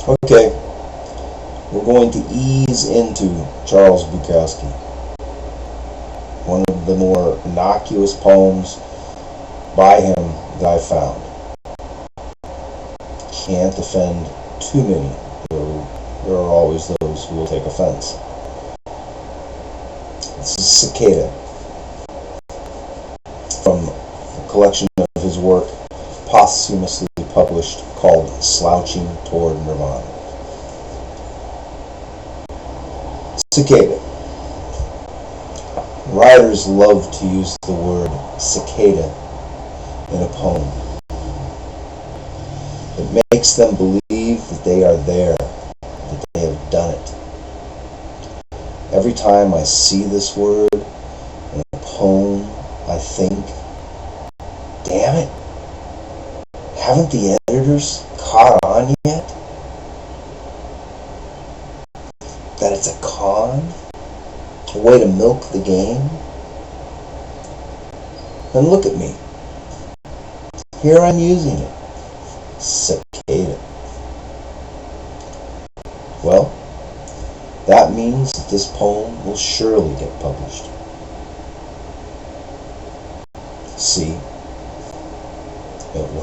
Okay, we're going to ease into Charles Bukowski, one of the more innocuous poems by him that I found. Can't offend too many, though there are always those who will take offense. This is Cicada, from a collection of his work posthumously published called Slouching Toward Nirvana. Cicada. Writers love to use the word cicada in a poem. It makes them believe that they are there, that they have done it. Every time I see this word in a poem, I think, damn it, haven't the editors caught on yet? That it's a con? A way to milk the game? And look at me. Here I'm using it. Cicada. Well, that means that this poem will surely get published. See, it will.